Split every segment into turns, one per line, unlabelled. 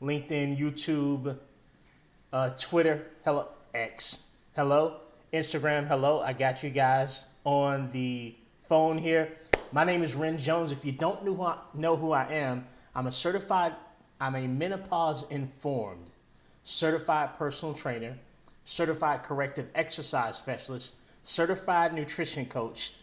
LinkedIn, YouTube, Twitter, hello, X, hello, Instagram, hello. I got you guys on the phone here. My name is Ren Jones. If you don't know who I am, I'm a menopause informed, certified personal trainer, certified corrective exercise specialist, certified nutrition coach,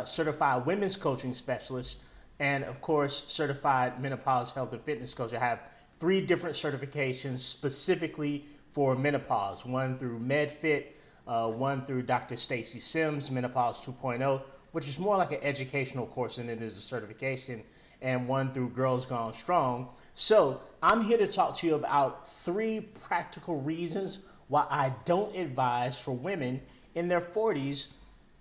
certified women's coaching specialist, and of course, certified menopause health and fitness coach. I have 3 different certifications specifically for menopause, one through MedFit, one through Dr. Stacy Sims, Menopause 2.0, which is more like an educational course than it is a certification, and one through Girls Gone Strong. So I'm here to talk to you about 3 practical reasons why I don't advise for women in their 40s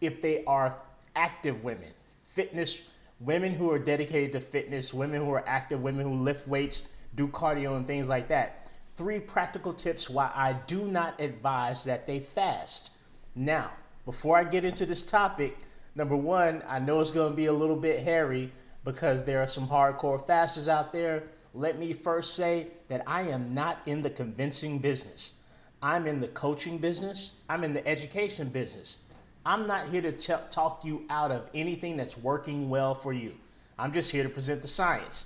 if they are active women, fitness, women who are dedicated to fitness, women who are active, women who lift weights, do cardio and things like that. 3 practical tips why I do not advise that they fast. Now, before I get into this topic, number 1, I know it's going to be a little bit hairy because there are some hardcore fasters out there. Let me first say that I am not in the convincing business. I'm in the coaching business. I'm in the education business. I'm not here to talk you out of anything that's working well for you. I'm just here to present the science.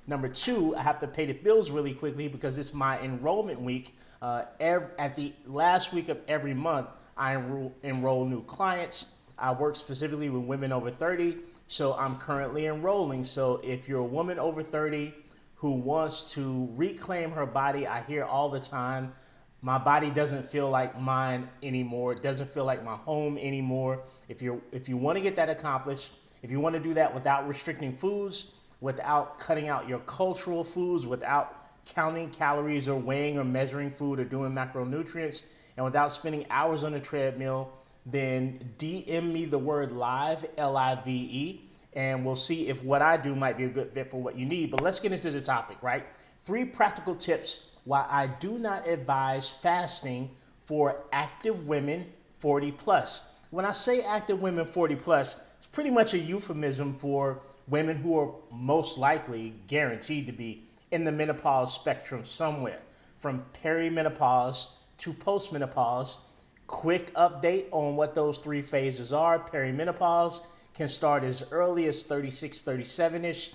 Number 2, I have to pay the bills really quickly because it's my enrollment week. At the last week of every month, I enroll new clients. I work specifically with women over 30, so I'm currently enrolling. So if you're a woman over 30 who wants to reclaim her body, I hear all the time, my body doesn't feel like mine anymore. It doesn't feel like my home anymore. If you want to get that accomplished, if you want to do that without restricting foods, without cutting out your cultural foods, without counting calories or weighing or measuring food or doing macronutrients, and without spending hours on a treadmill, then DM me the word live, L-I-V-E, and we'll see if what I do might be a good fit for what you need. But let's get into the topic, right? 3 practical tips why I do not advise fasting for active women 40 plus. When I say active women 40 plus, it's pretty much a euphemism for women who are most likely guaranteed to be in the menopause spectrum somewhere, from perimenopause to postmenopause. Quick update on what those 3 phases are. Perimenopause can start as early as 36, 37-ish,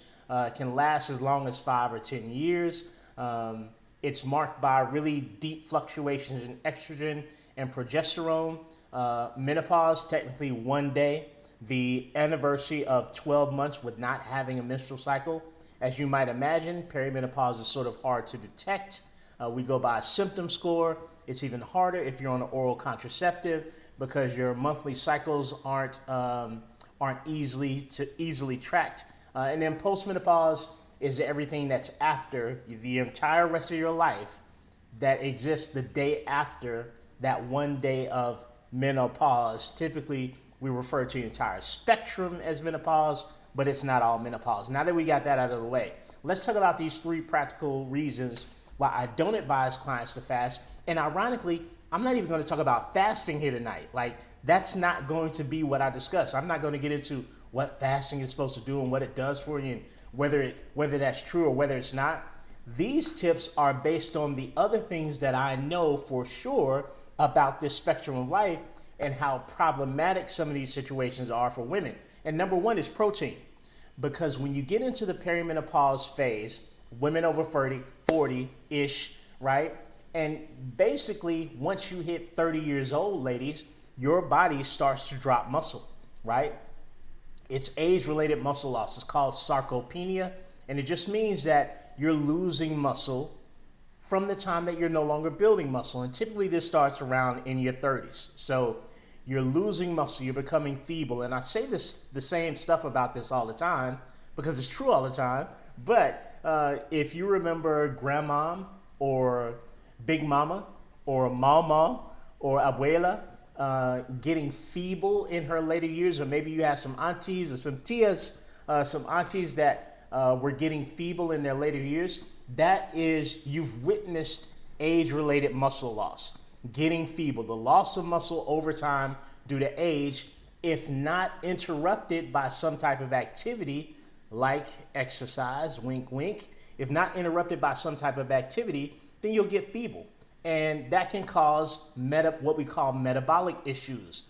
can last as long as 5 or 10 years. It's marked by really deep fluctuations in estrogen and progesterone. Menopause, technically 1 day, the anniversary of 12 months with not having a menstrual cycle. As you might imagine, perimenopause is sort of hard to detect. We go by a symptom score. It's even harder if you're on an oral contraceptive because your monthly cycles aren't easily tracked. And then postmenopause is everything that's after the entire rest of your life that exists the day after that 1 day of menopause. Typically, we refer to the entire spectrum as menopause, but it's not all menopause. Now that we got that out of the way, let's talk about these 3 practical reasons why I don't advise clients to fast. And ironically, I'm not even going to talk about fasting here tonight. Like, that's not going to be what I discuss. I'm not going to get into what fasting is supposed to do and what it does for you and whether that's true or whether it's not. These tips are based on the other things that I know for sure about this spectrum of life and how problematic some of these situations are for women. And number 1 is protein. Because when you get into the perimenopause phase, women over 40-ish, right? And basically, once you hit 30 years old, ladies, your body starts to drop muscle, right? It's age-related muscle loss. It's called sarcopenia, and it just means that you're losing muscle from the time that you're no longer building muscle. And typically this starts around in your 30s. So you're losing muscle, you're becoming feeble. And I say the same stuff about this all the time because it's true all the time. But if you remember grandma or big mama or mama or abuela, getting feeble in her later years, or maybe you have some aunties or some tias, some aunties that were getting feeble in their later years, that is, you've witnessed age-related muscle loss, getting feeble, the loss of muscle over time due to age, if not interrupted by some type of activity like exercise, wink, wink, if not interrupted by some type of activity, then you'll get feeble. And that can cause what we call metabolic issues,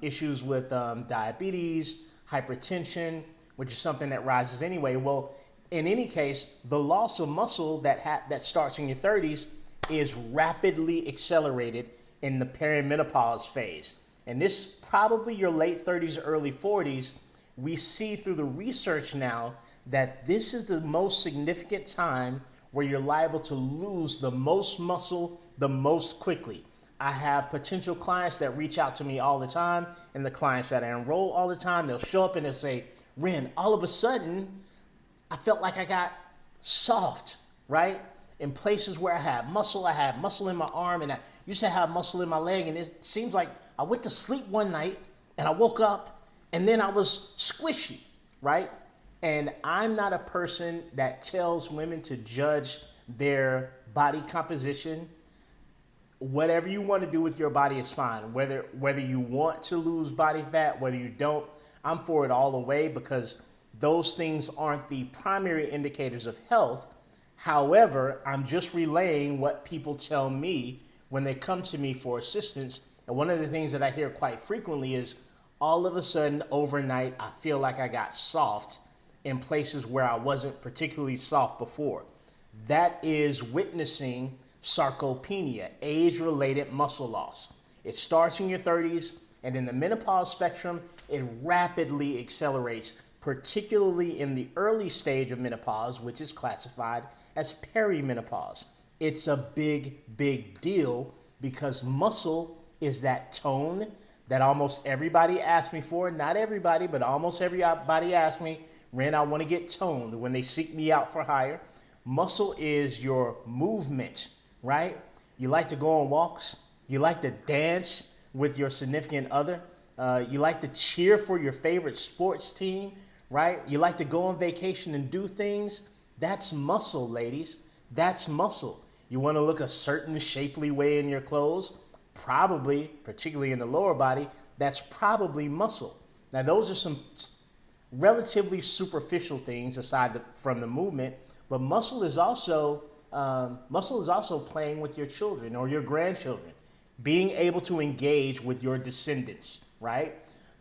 issues with diabetes, hypertension, which is something that rises anyway. Well, in any case, the loss of muscle that starts in your 30s is rapidly accelerated in the perimenopause phase. And this probably your late 30s, early 40s. We see through the research now that this is the most significant time where you're liable to lose the most muscle the most quickly. I have potential clients that reach out to me all the time, and the clients that I enroll all the time, they'll show up and they'll say, Ren, all of a sudden, I felt like I got soft, right? In places where I had muscle in my arm, and I used to have muscle in my leg, and it seems like I went to sleep one night, and I woke up, and then I was squishy, right? And I'm not a person that tells women to judge their body composition. Whatever you want to do with your body is fine. Whether you want to lose body fat, whether you don't, I'm for it all the way, because those things aren't the primary indicators of health. However, I'm just relaying what people tell me when they come to me for assistance. And one of the things that I hear quite frequently is, all of a sudden, overnight, I feel like I got soft in places where I wasn't particularly soft before. That is witnessing sarcopenia, age-related muscle loss. It starts in your 30s, and in the menopause spectrum, it rapidly accelerates, particularly in the early stage of menopause, which is classified as perimenopause. It's a big, big deal, because muscle is that tone that almost everybody asks me for. Not everybody, but almost everybody asks me, Ren, I want to get toned, when they seek me out for hire. Muscle is your movement, right? You like to go on walks. You like to dance with your significant other. You like to cheer for your favorite sports team, right? You like to go on vacation and do things. That's muscle, ladies. That's muscle. You want to look a certain shapely way in your clothes? Probably, particularly in the lower body, that's probably muscle. Now, those are some relatively superficial things aside from the movement, but muscle is also playing with your children or your grandchildren, being able to engage with your descendants, right?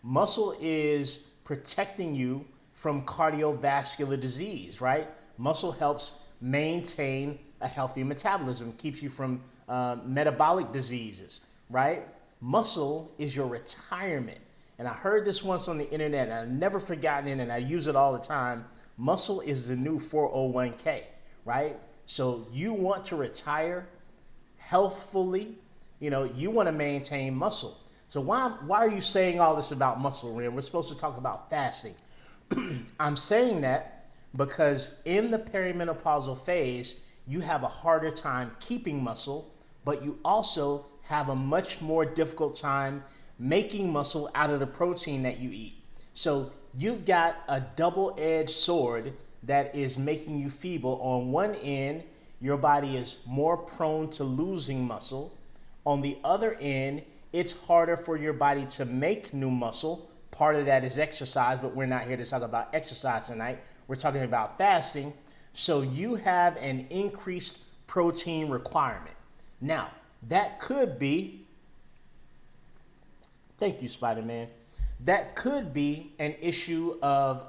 Muscle is protecting you from cardiovascular disease, right? Muscle helps maintain a healthy metabolism, keeps you from metabolic diseases, right? Muscle is your retirement. And I heard this once on the internet, and I've never forgotten it, and I use it all the time. Muscle is the new 401k, right? So you want to retire healthfully, you want to maintain muscle. So why are you saying all this about muscle, Ren? We're supposed to talk about fasting. I'm saying that because in the perimenopausal phase, you have a harder time keeping muscle, but you also have a much more difficult time making muscle out of the protein that you eat. So you've got a double-edged sword that is making you feeble. On one end, your body is more prone to losing muscle. On the other end, it's harder for your body to make new muscle. Part of that is exercise, but we're not here to talk about exercise tonight. We're talking about fasting. So you have an increased protein requirement. Now, that could be, thank you, Spider-Man. That could be an issue of,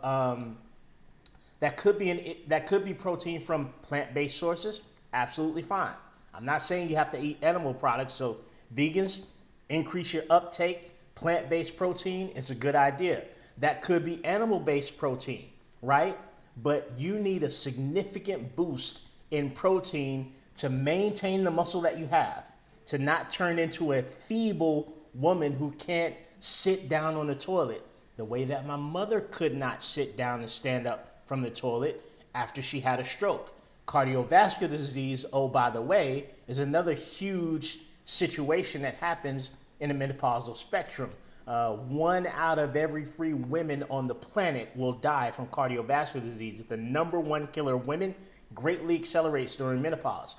that could be protein from plant-based sources. Absolutely fine. I'm not saying you have to eat animal products. So vegans, increase your uptake. Plant-based protein, it's a good idea. That could be animal-based protein, right? But you need a significant boost in protein to maintain the muscle that you have, to not turn into a feeble woman who can't sit down on the toilet the way that my mother could not sit down and stand up from the toilet after she had a stroke. Cardiovascular disease, oh, by the way, is another huge situation that happens in the menopausal spectrum. 1 out of every 3 women on the planet will die from cardiovascular disease. It's the number 1 killer of women, greatly accelerates during menopause.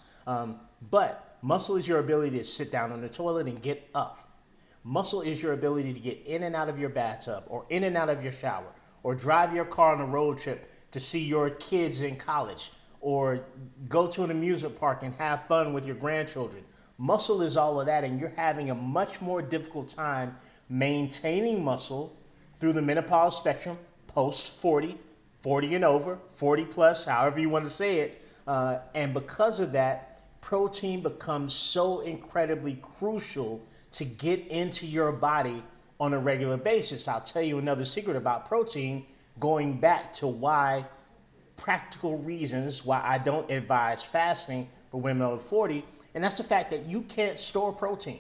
But muscle is your ability to sit down on the toilet and get up. Muscle is your ability to get in and out of your bathtub or in and out of your shower or drive your car on a road trip to see your kids in college or go to an amusement park and have fun with your grandchildren. Muscle is all of that, and you're having a much more difficult time maintaining muscle through the menopause spectrum, post 40, 40 and over, 40 plus, however you want to say it. And because of that, protein becomes so incredibly crucial to get into your body on a regular basis. I'll tell you another secret about protein, going back to why practical reasons why I don't advise fasting for women over 40, and that's the fact that you can't store protein,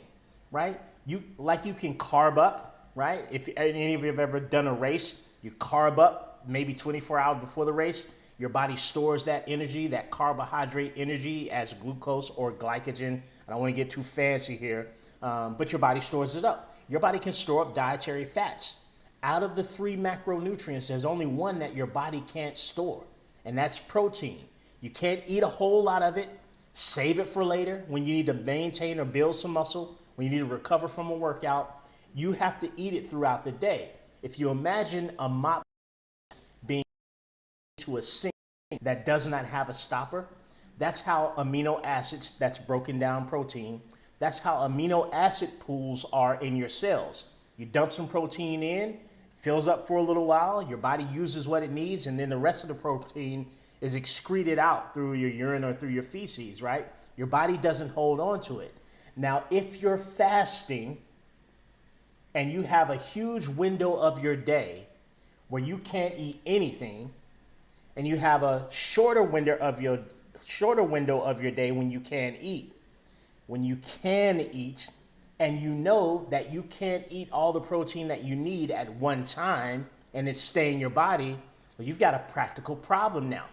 right? You can carb up, right? If any of you have ever done a race, you carb up maybe 24 hours before the race. Your body stores that energy, that carbohydrate energy, as glucose or glycogen. I don't want to get too fancy here, but your body stores it up. Your body can store up dietary fats. Out of the 3 macronutrients, there's only one that your body can't store, and that's protein. You can't eat a whole lot of it. Save it for later when you need to maintain or build some muscle, when you need to recover from a workout. You have to eat it throughout the day. If you imagine a mop being to a sink that does not have a stopper, that's how amino acids, that's broken down protein, that's how amino acid pools are in your cells. You dump some protein in, fills up for a little while, your body uses what it needs, and then the rest of the protein is excreted out through your urine or through your feces, right? Your body doesn't hold on to it. Now, if you're fasting and you have a huge window of your day where you can't eat anything, and you have a shorter window of your day when you can eat, and you know that you can't eat all the protein that you need at one time and it's staying in your body, well, you've got a practical problem now,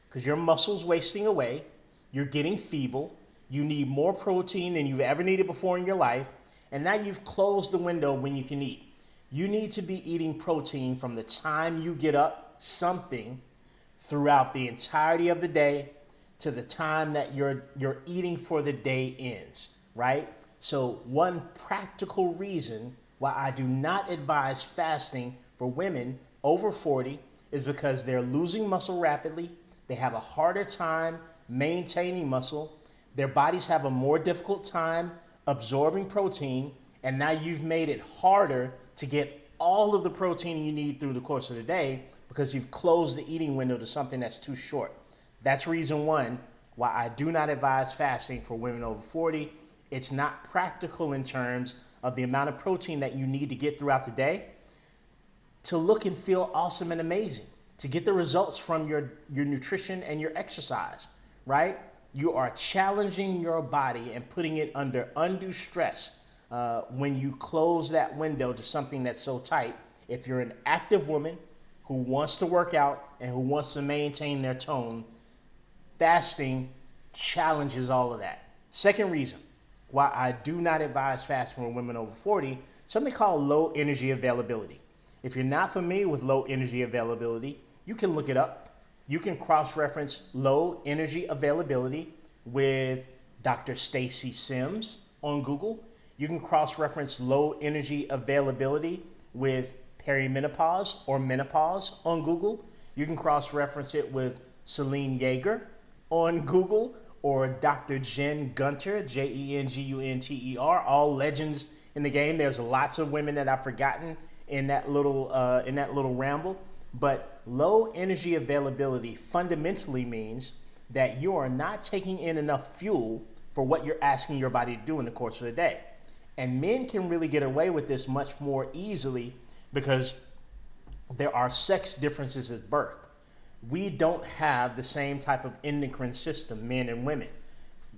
because your muscle's wasting away, you're getting feeble, you need more protein than you've ever needed before in your life, and now you've closed the window when you can eat. You need to be eating protein from the time you get up, something, throughout the entirety of the day to the time that you're eating for the day ends, right? So one practical reason why I do not advise fasting for women over 40 is because they're losing muscle rapidly. They have a harder time maintaining muscle. Their bodies have a more difficult time absorbing protein. And now you've made it harder to get all of the protein you need through the course of the day because you've closed the eating window to something that's too short. That's reason one why I do not advise fasting for women over 40. It's not practical in terms of the amount of protein that you need to get throughout the day to look and feel awesome and amazing, to get the results from your nutrition and your exercise, right? You are challenging your body and putting it under undue stress when you close that window to something that's so tight. If you're an active woman who wants to work out and who wants to maintain their tone, fasting challenges all of that. Second reason why I do not advise fasting for women over 40, something called low energy availability. If you're not familiar with low energy availability, you can look it up. You can cross-reference low energy availability with Dr. Stacy Sims on Google. You can cross-reference low energy availability with perimenopause or menopause on Google. You can cross-reference it with Celine Yeager on Google, or Dr. Jen Gunter, Jengunter, all legends in the game. There's lots of women that I've forgotten in that little ramble. But low energy availability fundamentally means that you are not taking in enough fuel for what you're asking your body to do in the course of the day. And men can really get away with this much more easily because there are sex differences at birth. We don't have the same type of endocrine system, men and women.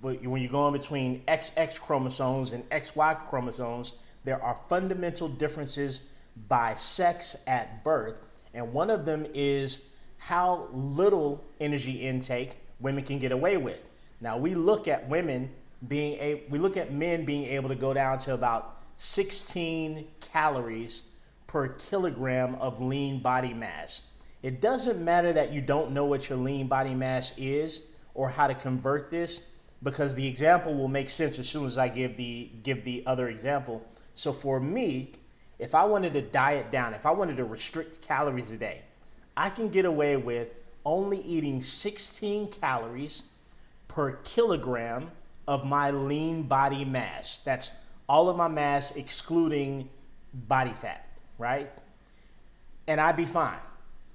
But when you go in between XX chromosomes and XY chromosomes, there are fundamental differences by sex at birth. And one of them is how little energy intake women can get away with. Now we look at men being able to go down to about 16 calories per kilogram of lean body mass. It doesn't matter that you don't know what your lean body mass is or how to convert this, because the example will make sense as soon as I give the other example. So for me, if I wanted to diet down, if I wanted to restrict calories a day, I can get away with only eating 16 calories per kilogram of my lean body mass. That's all of my mass excluding body fat, right? And I'd be fine.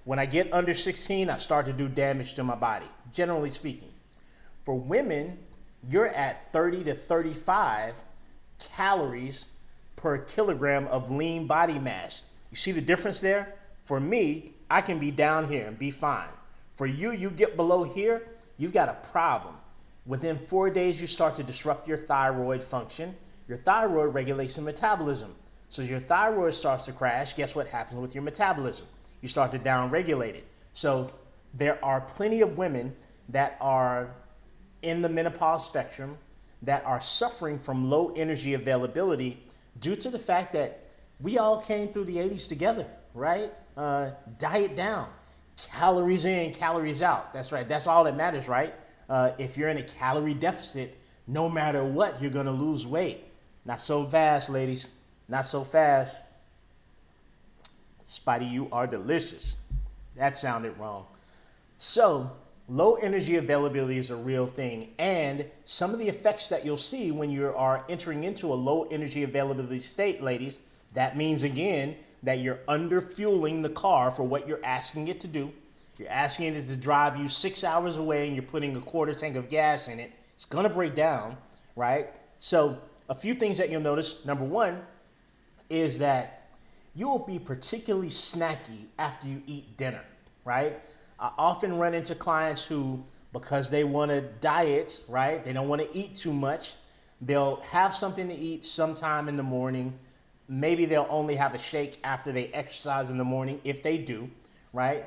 When I get under 16, I start to do damage to my body, generally speaking. For women, you're at 30 to 35 calories per kilogram of lean body mass. You see the difference there? For me, I can be down here and be fine. For you, you get below here, you've got a problem. Within 4 days, you start to disrupt your thyroid function. Your thyroid regulates your metabolism. So as your thyroid starts to crash, guess what happens with your metabolism? You start to downregulate it. So there are plenty of women that are in the menopause spectrum that are suffering from low energy availability due to the fact that we all came through the 80s together, right? Diet down, calories in, calories out. That's right. That's all that matters, right? If you're in a calorie deficit, no matter what, you're going to lose weight. Not so fast, ladies. Not so fast. Spidey, you are delicious. That sounded wrong. So, low energy availability is a real thing. And some of the effects that you'll see when you are entering into a low energy availability state, ladies, that means, again, that you're under fueling the car for what you're asking it to do. You're asking it to drive you 6 hours away and you're putting a quarter tank of gas in it. It's going to break down, right? So a few things that you'll notice. Number one is that you will be particularly snacky after you eat dinner, right? I often run into clients who, because they want to diet, right? They don't want to eat too much. They'll have something to eat sometime in the morning. Maybe they'll only have a shake after they exercise in the morning, if they do, right?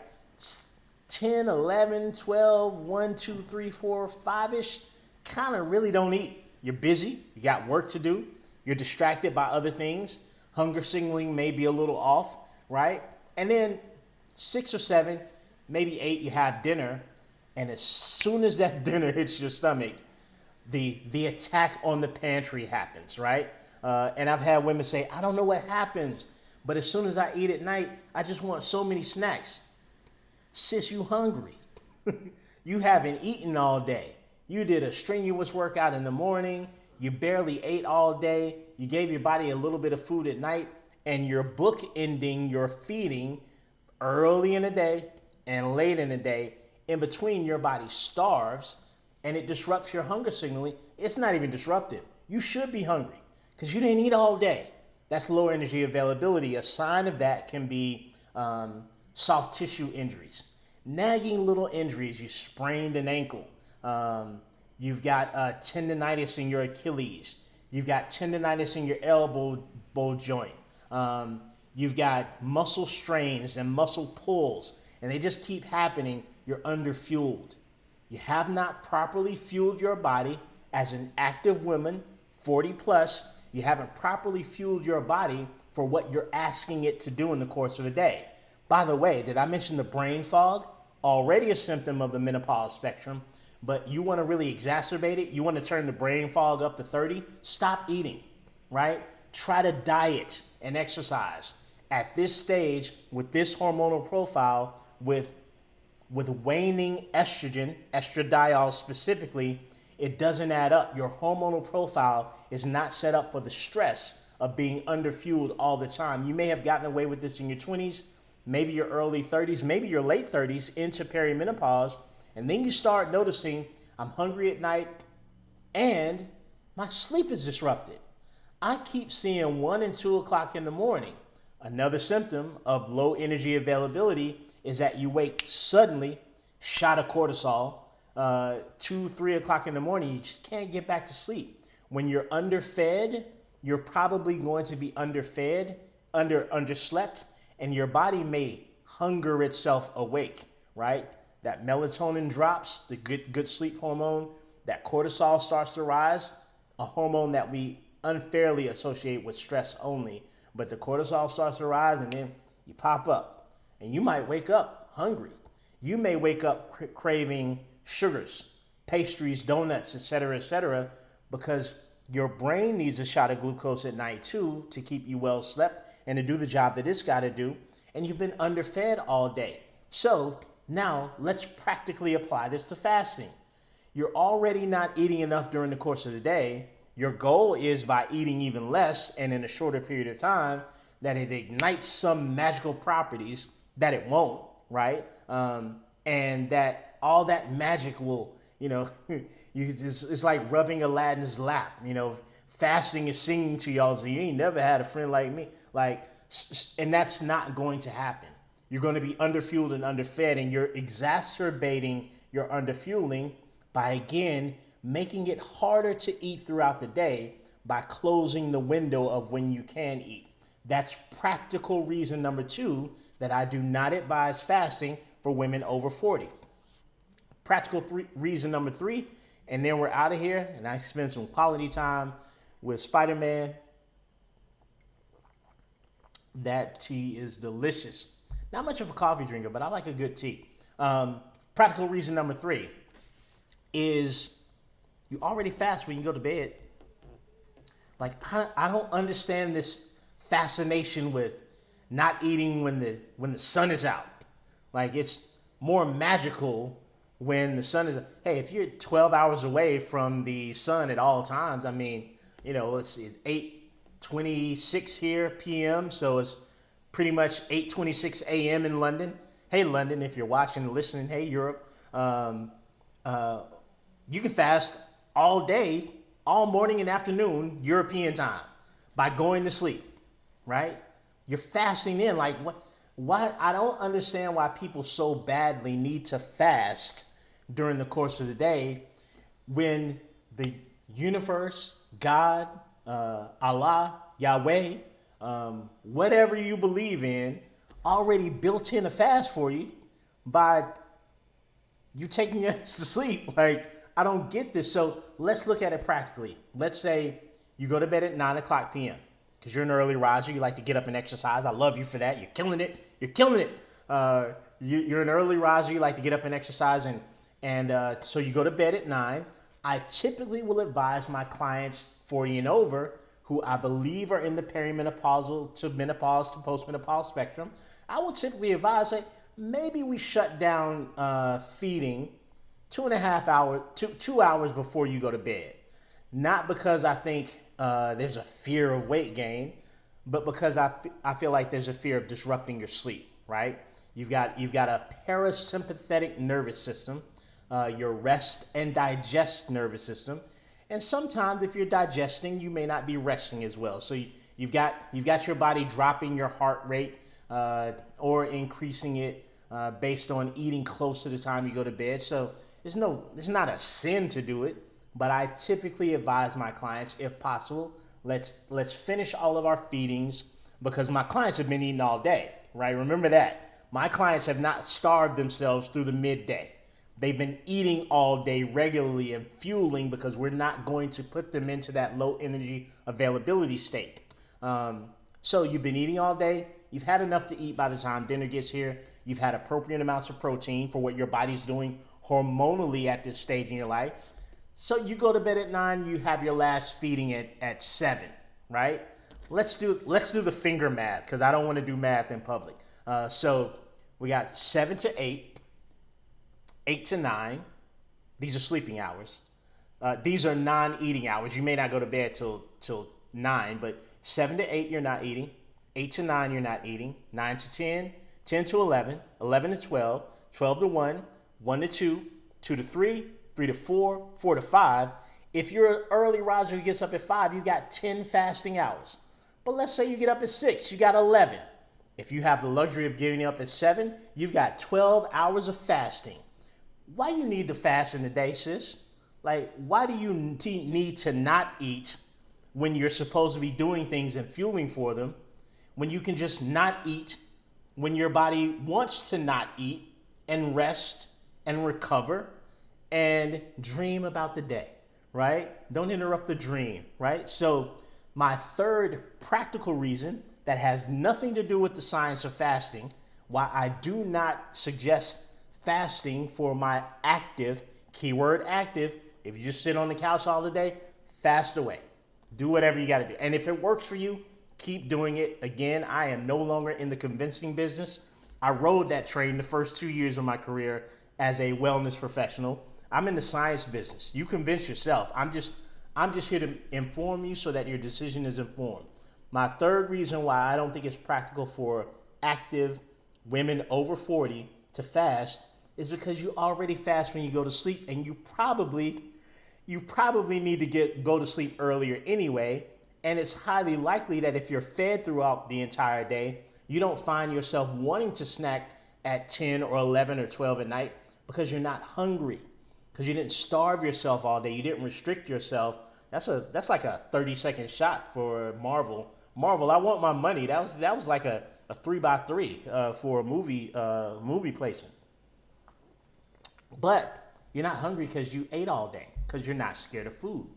10, 11, 12, 1, 2, 3, 4, 5-ish, kind of really don't eat. You're busy. You got work to do. You're distracted by other things. Hunger signaling may be a little off, right? And then 6 or 7, maybe 8, you have dinner. And as soon as that dinner hits your stomach, the attack on the pantry happens, right? And I've had women say, I don't know what happens, but as soon as I eat at night, I just want so many snacks. Sis, you hungry. You haven't eaten all day. You did a strenuous workout in the morning. You barely ate all day. You gave your body a little bit of food at night, and you're bookending your feeding early in the day and late in the day. In between, your body starves, and it disrupts your hunger signaling. It's not even disruptive. You should be hungry because you didn't eat all day. That's low energy availability. A sign of that can be soft tissue injuries, nagging little injuries. You sprained an ankle. You've got tendonitis in your Achilles. You've got tendonitis in your elbow joint. You've got muscle strains and muscle pulls, and they just keep happening. You're underfueled. You have not properly fueled your body as an active woman, 40 plus. You haven't properly fueled your body for what you're asking it to do in the course of the day. By the way, did I mention the brain fog? Already a symptom of the menopause spectrum, but you want to really exacerbate it. You want to turn the brain fog up to 30. Stop eating, right? Try to diet and exercise. At this stage, with this hormonal profile, with waning estrogen, estradiol specifically, it doesn't add up. Your hormonal profile is not set up for the stress of being underfueled all the time. You may have gotten away with this in your 20s, maybe your early 30s, maybe your late 30s into perimenopause, and then you start noticing, I'm hungry at night and my sleep is disrupted. I keep seeing 1 and 2 o'clock in the morning. Another symptom of low energy availability is that you wake suddenly, shot of cortisol, 2, 3 o'clock in the morning, you just can't get back to sleep. When you're underfed, you're probably going to be underfed, underslept, and your body may hunger itself awake, right? That melatonin drops, the good sleep hormone, that cortisol starts to rise, a hormone that we unfairly associate with stress only. But the cortisol starts to rise and then you pop up and you might wake up hungry. You may wake up craving sugars, pastries, donuts, etc., because your brain needs a shot of glucose at night too to keep you well slept and to do the job that it's got to do. And you've been underfed all day. So Now, let's practically apply this to fasting. You're already not eating enough during the course of the day. Your goal is by eating even less and in a shorter period of time that it ignites some magical properties that it won't, right? And that all that magic will, it's like rubbing Aladdin's lap. Fasting is singing to y'all. So you ain't never had a friend like me. And that's not going to happen. You're going to be underfueled and underfed, and you're exacerbating your underfueling by, again, making it harder to eat throughout the day by closing the window of when you can eat. That's practical reason number 2 that I do not advise fasting for women over 40. Practical reason number 3, and then we're out of here, and I spend some quality time with Spider-Man. That tea is delicious. Not much of a coffee drinker, but I like a good tea. Practical reason number 3 is you already fast when you go to bed. I don't understand this fascination with not eating when the sun is out. It's more magical when the sun is. Hey, if you're 12 hours away from the sun at all times, it's 8:26 here p.m. So it's pretty much 8:26 a.m. in London. Hey, London, if you're watching and listening. Hey, Europe. You can fast all day, all morning and afternoon, European time, by going to sleep, right? You're fasting in. Why? I don't understand why people so badly need to fast during the course of the day when the universe, God, Allah, Yahweh, whatever you believe in, already built in a fast for you by you taking your ass to sleep. I don't get this. So let's look at it practically. Let's say you go to bed at 9 o'clock p.m. because you're an early riser. You like to get up and exercise. I love you for that. You're killing it. You're killing it. You're an early riser. You like to get up and exercise. And so you go to bed at 9. I typically will advise my clients 40 and over who I believe are in the perimenopausal to menopause to postmenopause spectrum. I will typically advise, maybe we shut down feeding 2.5 hours, 2 hours before you go to bed. Not because I think there's a fear of weight gain, but because I feel like there's a fear of disrupting your sleep, right? You've got a parasympathetic nervous system, your rest and digest nervous system. And sometimes if you're digesting, you may not be resting as well. So you've got your body dropping your heart rate or increasing it based on eating close to the time you go to bed. So it's not a sin to do it, but I typically advise my clients, if possible, let's finish all of our feedings because my clients have been eating all day, right? Remember that. My clients have not starved themselves through the midday. They've been eating all day regularly and fueling because we're not going to put them into that low energy availability state. So you've been eating all day. You've had enough to eat by the time dinner gets here. You've had appropriate amounts of protein for what your body's doing hormonally at this stage in your life. So you go to bed at 9, you have your last feeding at 7, right? Let's do the finger math because I don't want to do math in public. So we got 7 to 8. 8 to 9, these are sleeping hours. These are non-eating hours. You may not go to bed till 9, but 7 to 8, you're not eating. 8 to 9, you're not eating. 9 to 10, 10 to 11, 11 to 12, 12 to 1, 1 to 2, 2 to 3, 3 to 4, 4 to 5. If you're an early riser who gets up at 5, you've got 10 fasting hours. But let's say you get up at 6, you got 11. If you have the luxury of getting up at 7, you've got 12 hours of fasting. Why you need to fast in the day, sis? Why do you need to not eat when you're supposed to be doing things and fueling for them, when you can just not eat when your body wants to not eat and rest and recover and dream about the day, right? Don't interrupt the dream, right? So my third practical reason that has nothing to do with the science of fasting, why I do not suggest fasting for my active, keyword active, if you just sit on the couch all the day, fast away. Do whatever you got to do. And if it works for you, keep doing it. Again, I am no longer in the convincing business. I rode that train the first 2 years of my career as a wellness professional. I'm in the science business. You convince yourself. I'm just here to inform you so that your decision is informed. My third reason why I don't think it's practical for active women over 40 to fast is because you already fast when you go to sleep, and you probably need to go to sleep earlier anyway. And it's highly likely that if you're fed throughout the entire day, you don't find yourself wanting to snack at 10 or 11 or 12 at night because you're not hungry, because you didn't starve yourself all day. You didn't restrict yourself. That's like a 30-second shot for Marvel. Marvel, I want my money. That was like a 3x3 for a movie placement. But you're not hungry because you ate all day, because you're not scared of food.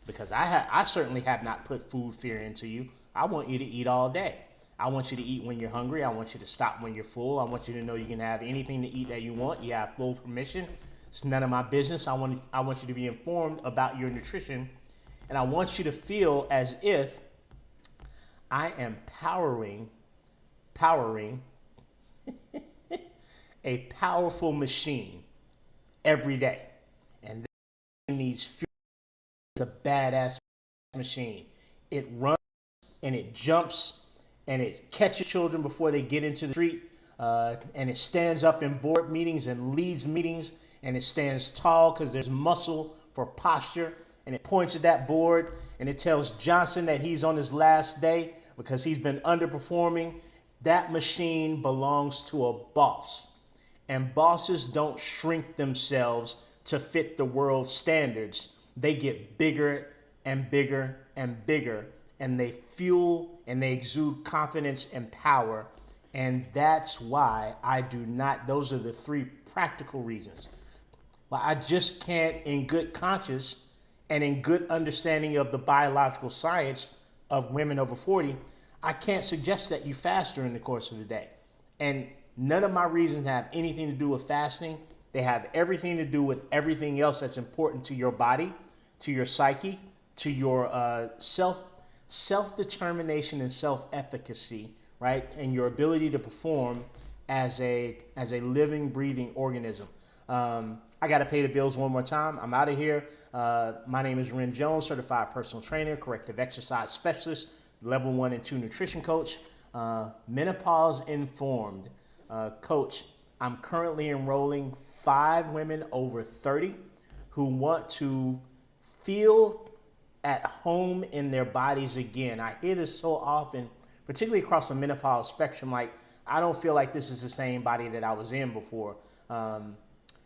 Because I certainly have not put food fear into you. I want you to eat all day. I want you to eat when you're hungry. I want you to stop when you're full. I want you to know you can have anything to eat that you want. You have full permission. It's none of my business. I want you to be informed about your nutrition, and I want you to feel as if I am powering a powerful machine every day, and that needs fuel. It's a badass machine. It runs and it jumps and it catches children before they get into the street, and it stands up in board meetings and leads meetings, and it stands tall because there's muscle for posture, and it points at that board and it tells Johnson that he's on his last day because he's been underperforming. That machine belongs to a boss, and bosses don't shrink themselves to fit the world's standards. They get bigger and bigger and bigger, and they fuel and they exude confidence and power. And that's why I do not, those are the three practical reasons why I just can't, in good conscience and in good understanding of the biological science of women over 40, I can't suggest that you fast during the course of the day. And none of my reasons have anything to do with fasting. They have everything to do with everything else that's important to your body, to your psyche, to your self-determination and self-efficacy, right? And your ability to perform as a living, breathing organism. I got to pay the bills one more time. I'm out of here. My name is Ren Jones, certified personal trainer, corrective exercise specialist, level 1 and 2 nutrition coach, menopause informed coach. I'm currently enrolling 5 women over 30 who want to feel at home in their bodies again. I hear this so often, particularly across the menopause spectrum, like, I don't feel like this is the same body that I was in before.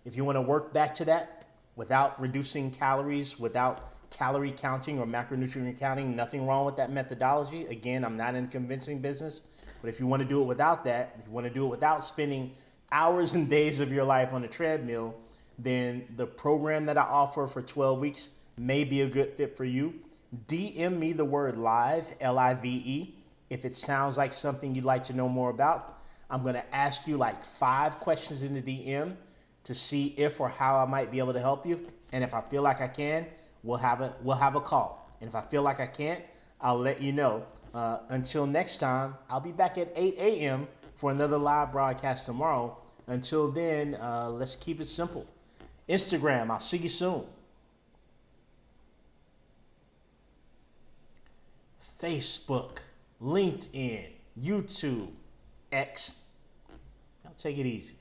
If you want to work back to that without reducing calories, without calorie counting or macronutrient counting, nothing wrong with that methodology. Again, I'm not in the convincing business, but if you want to do it without that, if you want to do it without spending hours and days of your life on a treadmill, then the program that I offer for 12 weeks may be a good fit for you. DM me the word live, Live, if it sounds like something you'd like to know more about. I'm going to ask you like 5 questions in the DM to see if or how I might be able to help you. And if I feel like I can, we'll have a call. And if I feel like I can't, I'll let you know. Until next time, I'll be back at 8 a.m. for another live broadcast tomorrow. Until then, let's keep it simple. Instagram, I'll see you soon. Facebook, LinkedIn, YouTube, X. I'll take it easy.